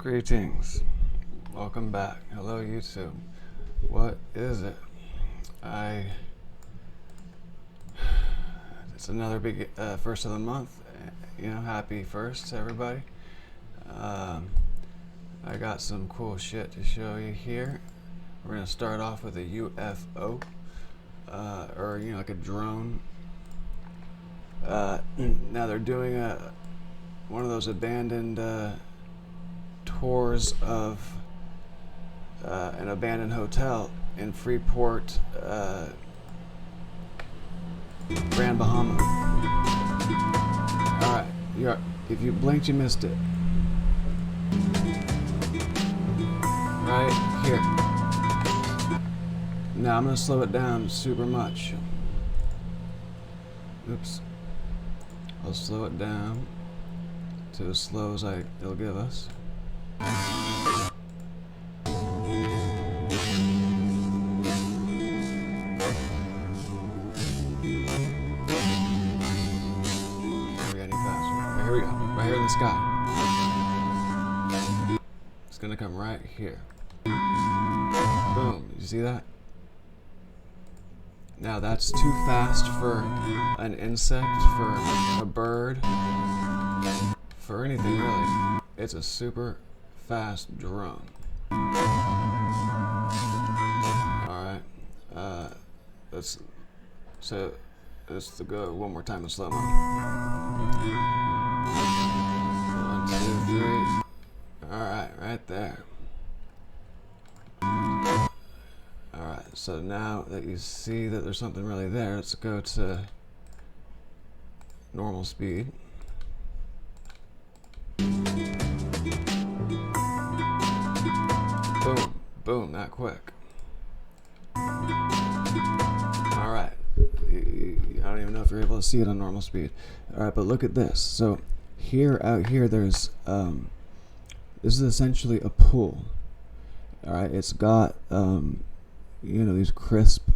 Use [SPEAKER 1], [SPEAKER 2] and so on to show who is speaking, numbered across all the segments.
[SPEAKER 1] Greetings. Welcome back. Hello, YouTube. What is it? It's another big first of the month. Happy first to everybody. I got some cool shit to show you here. We're gonna start off with a UFO, or like a drone. Now they're doing one of those abandoned tours of an abandoned hotel in Freeport, Grand Bahama. Alright, if you blinked, you missed it. Right here. Now I'm going to slow it down super much. Oops. I'll slow it down to as slow as it'll give us. Here we go, right here in the sky. It's gonna come right here. Boom, you see that? Now that's too fast for an insect, for a bird, for anything really. It's a super fast drone. Alright, let's go one more time in slow mo. 1, 2, 3. Alright, right there. Alright, so now that you see that there's something really there, let's go to normal speed. Boom, boom, that quick. Alright, I don't even know if you're able to see it on normal speed. Alright, but look at this. So out here there's this is essentially a pool. Alright, it's got these crisp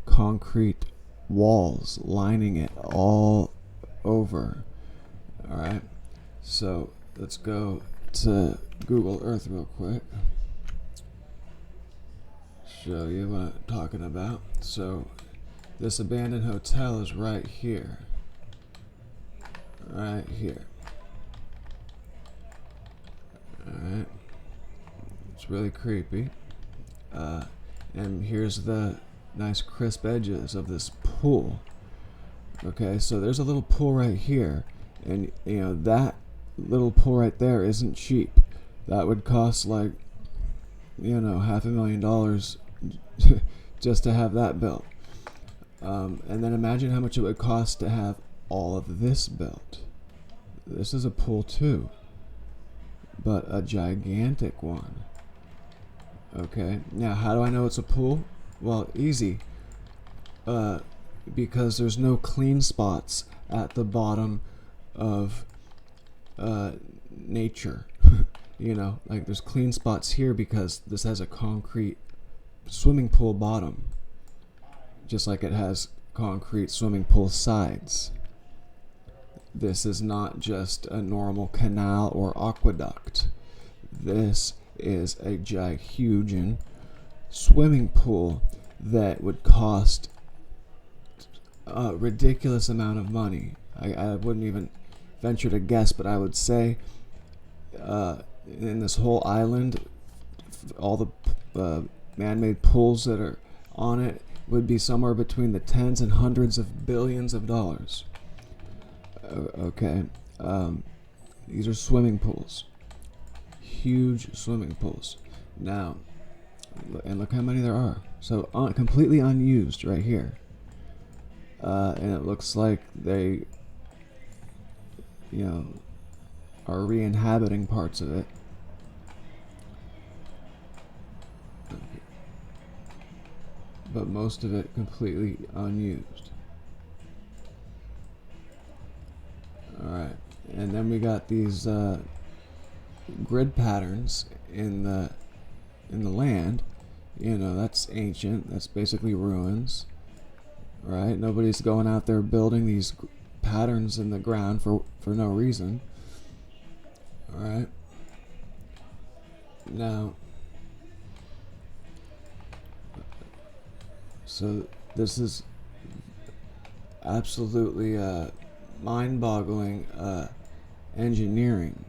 [SPEAKER 1] concrete walls lining it all over. Alright, so let's go to Google Earth real quick. Show you what I'm talking about. So this abandoned hotel is right here. Right here. Alright. It's really creepy. And here's the nice crisp edges of this pool. Okay, so there's a little pool right here. And that little pool right there isn't cheap. That would cost like $500,000 just to have that built. And then imagine how much it would cost to have all of this built. This is a pool too, but a gigantic one. Okay, now how do I know it's a pool? Well, easy. Because there's no clean spots at the bottom of nature. Like there's clean spots here because this has a concrete swimming pool bottom, just like it has concrete swimming pool sides. This is not just a normal canal or aqueduct. This is a huge swimming pool that would cost a ridiculous amount of money. I wouldn't even venture to guess, but I would say in this whole island, all the man-made pools that are on it would be somewhere between the tens and hundreds of billions of dollars. Okay, these are swimming pools, huge swimming pools. Now, and look how many there are. So completely unused right here, and it looks like they, are re-inhabiting parts of it. But most of it completely unused. Alright, and then we got these grid patterns in the land. That's ancient. That's basically ruins. Right? Nobody's going out there building these patterns in the ground for no reason. Alright. Now, so this is absolutely mind-boggling engineering.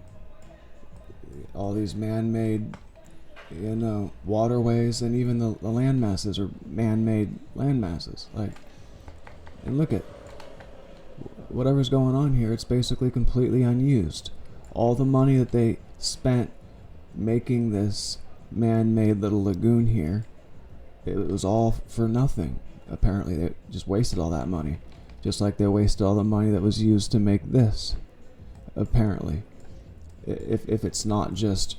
[SPEAKER 1] All these man-made, waterways, and even the land masses are man-made land masses. Like, and look at whatever's going on here. It's basically completely unused. All the money that they spent making this man-made little lagoon here, it was all for nothing. Apparently, they just wasted all that money, just like they wasted all the money that was used to make this. Apparently, if it's not just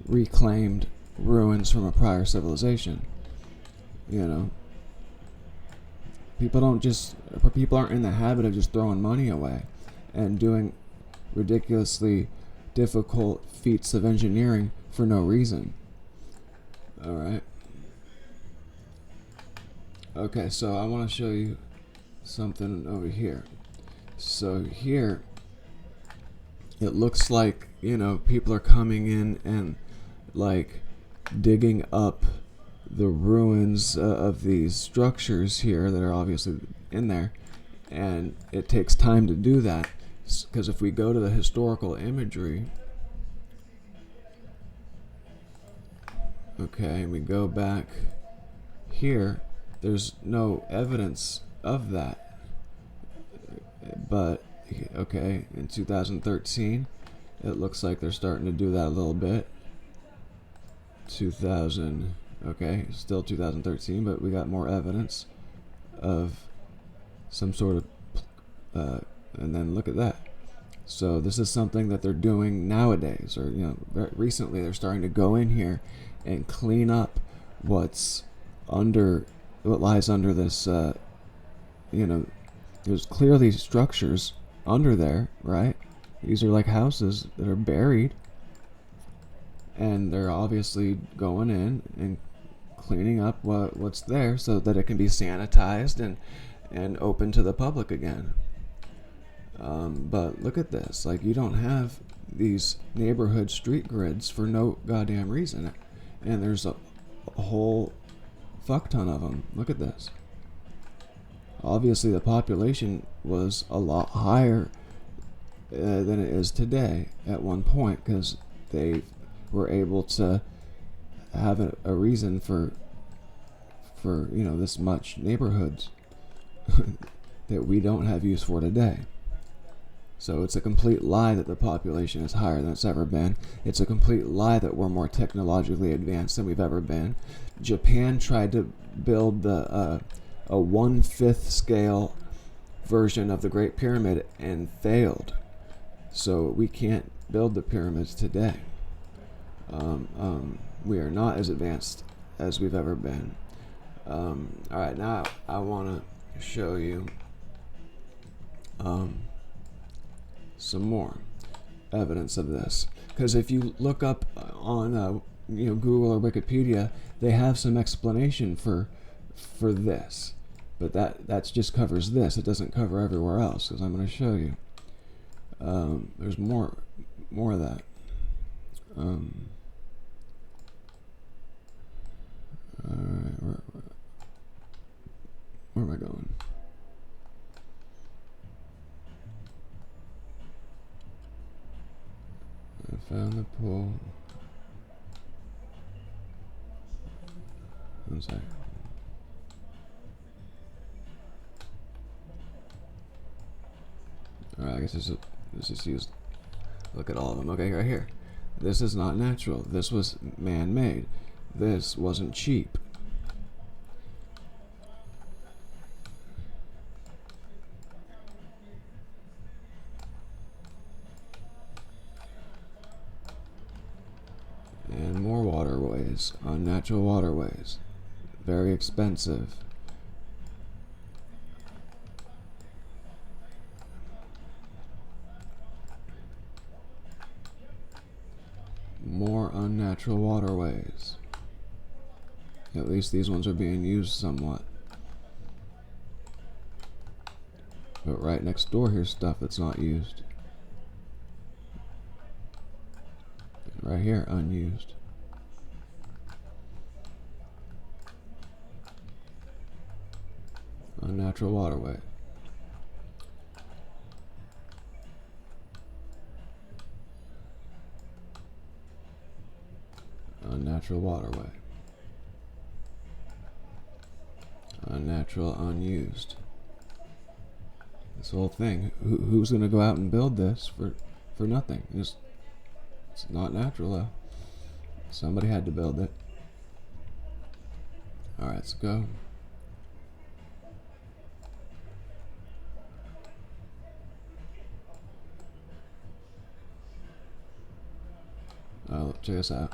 [SPEAKER 1] reclaimed ruins from a prior civilization, people aren't in the habit of just throwing money away and doing ridiculously difficult feats of engineering for no reason. All right. Okay, so I want to show you something over here. So here, it looks like, people are coming in and like digging up the ruins of these structures here that are obviously in there, and it takes time to do that, because if we go to the historical imagery, okay, and we go back here, there's no evidence of that. But okay, in 2013 it looks like they're starting to do that a little bit. 2000, okay, still 2013, but we got more evidence of some sort of and then look at that. So this is something that they're doing nowadays, or recently they're starting to go in here and clean up what lies under this. There's clearly structures under there, right? These are like houses that are buried, and they're obviously going in and cleaning up what's there so that it can be sanitized and open to the public again. But look at this. Like, you don't have these neighborhood street grids for no goddamn reason, and there's a whole fuck ton of them. Look at this. Obviously, the population was a lot higher than it is today at one point, because they were able to have a reason for this much neighborhoods that we don't have use for today. So it's a complete lie that the population is higher than it's ever been. It's a complete lie that we're more technologically advanced than we've ever been. Japan tried to build a 1/5 scale version of the Great Pyramid and failed. So we can't build the pyramids today. We are not as advanced as we've ever been. Alright, now I want to show you some more evidence of this. Because if you look up on Google or Wikipedia, they have some explanation for this. But that just covers this. It doesn't cover everywhere else, because I'm going to show you. There's more of that. Alright, where am I going? I found the pool. One sec. Alright, I guess let's just use. Look at all of them. Okay, right here. This is not natural. This was man-made. This wasn't cheap. And more waterways, unnatural waterways. Very expensive. More unnatural waterways. At least these ones are being used somewhat. But right next door here's stuff that's not used. Right here, unused. Unnatural waterway. Unnatural waterway. Unnatural, unused. This whole thing. Who's going to go out and build this for nothing? It's not natural though. Somebody had to build it. Alright, let's go. Check this out.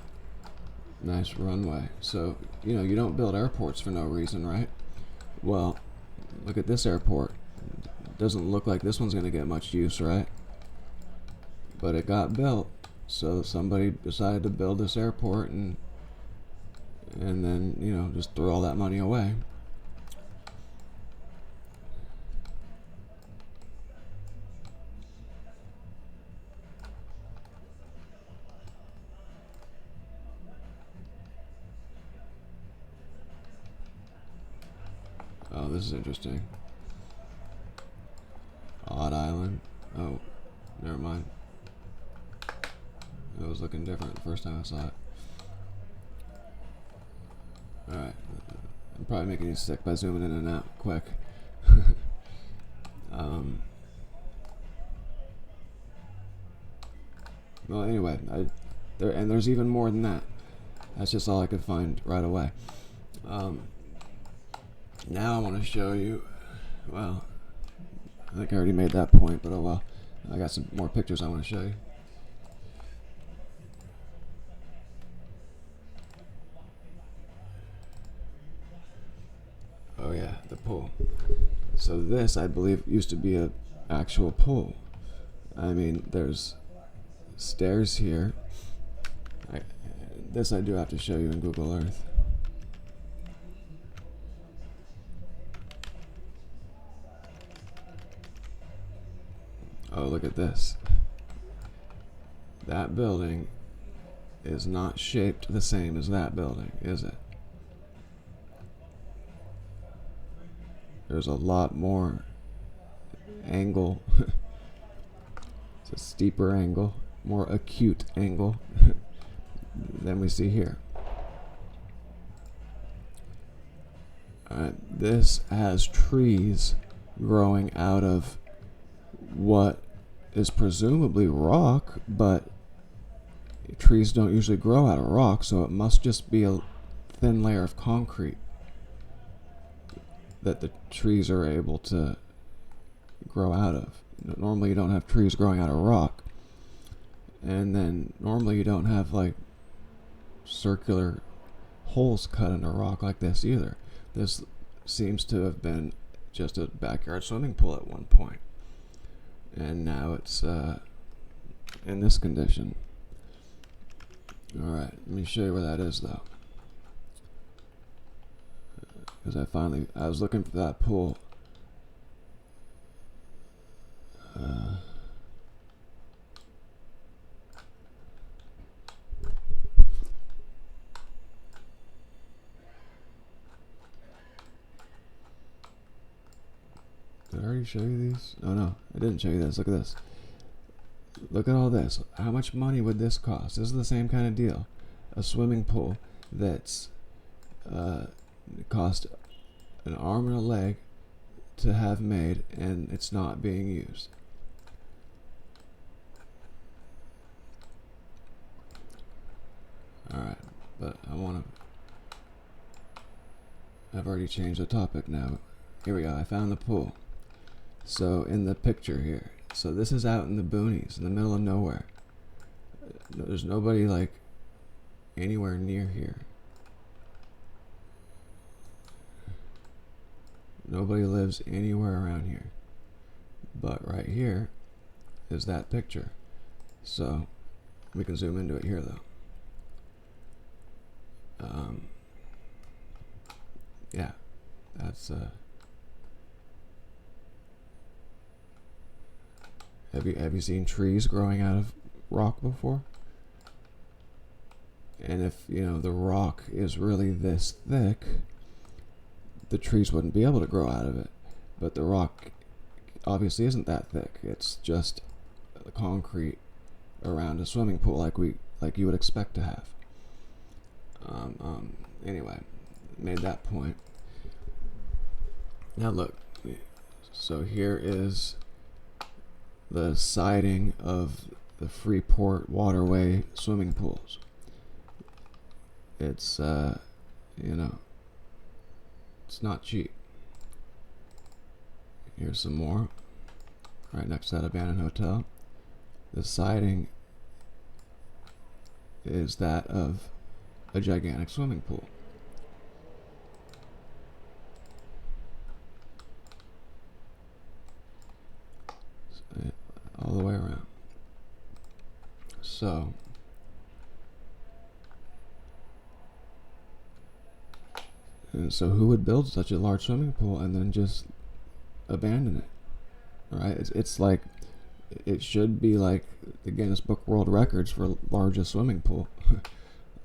[SPEAKER 1] Nice runway. So, you know, you don't build airports for no reason, right? Well, look at this airport. Doesn't look like this one's going to get much use, right? But it got built. So somebody decided to build this airport and then, you know, just throw all that money away. Oh, this is interesting. Odd Island. Oh, never mind. It was looking different the first time I saw it. Alright. I'm probably making you sick by zooming in and out quick. Well, anyway, there's even more than that. That's just all I could find right away. Now I want to show you, well, I think I already made that point, but oh well. I got some more pictures I want to show you. Oh yeah, the pool. So this, I believe, used to be an actual pool. I mean, there's stairs here. This I do have to show you in Google Earth. Oh, look at this. That building is not shaped the same as that building, is it? There's a lot more angle. It's a steeper angle, more acute angle than we see here. This has trees growing out of what is presumably rock, but trees don't usually grow out of rock, so it must just be a thin layer of concrete that the trees are able to grow out of. Normally you don't have trees growing out of rock, and then normally you don't have like circular holes cut in a rock like this either. This seems to have been just a backyard swimming pool at one point, and now it's in this condition. Alright, let me show you where that is though, because I was looking for that pool. Did I already show you these? Oh no, I didn't show you this. Look at this. Look at all this. How much money would this cost? This is the same kind of deal. A swimming pool that's cost an arm and a leg to have made, and it's not being used. Alright, but I've already changed the topic now. Here we go, I found the pool. So in the picture here, so this is out in the boonies, in the middle of nowhere. There's nobody like anywhere near here. Nobody lives anywhere around here. But right here is that picture. So we can zoom into it here though. Yeah, that's have you seen trees growing out of rock before? And if, you know, the rock is really this thick, the trees wouldn't be able to grow out of it. but the rock obviously isn't that thick. It's just the concrete around a swimming pool, like you would expect to have. Anyway, made that point. Now look, so here is the siding of the Freeport Waterway swimming pools. It's it's not cheap. Here's some more, right next to that abandoned hotel. The siding is that of a gigantic swimming pool. All the way around. So who would build such a large swimming pool and then just abandon it? Right? It's like, it should be like the Guinness Book World Records for largest swimming pool.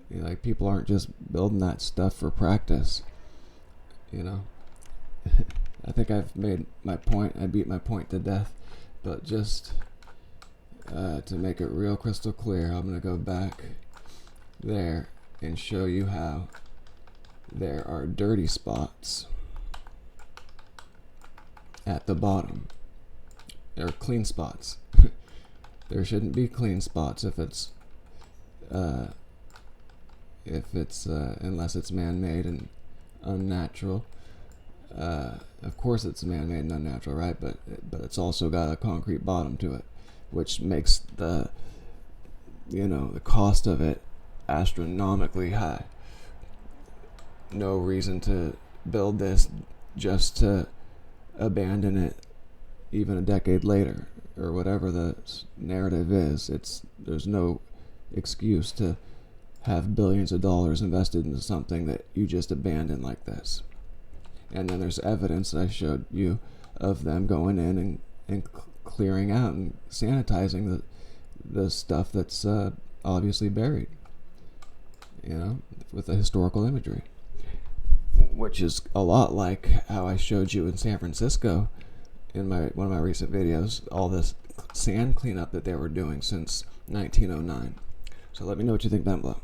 [SPEAKER 1] Like, people aren't just building that stuff for practice. I think I've made my point. I beat my point to death. But just to make it real crystal clear, I'm going to go back there and show you how there are dirty spots at the bottom. There are clean spots. There shouldn't be clean spots if it's unless it's man-made and unnatural. Of course it's man-made and unnatural, right? But it's also got a concrete bottom to it, which makes the cost of it astronomically high. No reason to build this just to abandon it even a decade later, or whatever the narrative is. There's no excuse to have billions of dollars invested into something that you just abandon like this. And then there's evidence that I showed you of them going in and clearing out and sanitizing the stuff that's obviously buried, with the historical imagery, which is a lot like how I showed you in San Francisco in one of my recent videos, all this sand cleanup that they were doing since 1909. So let me know what you think down below.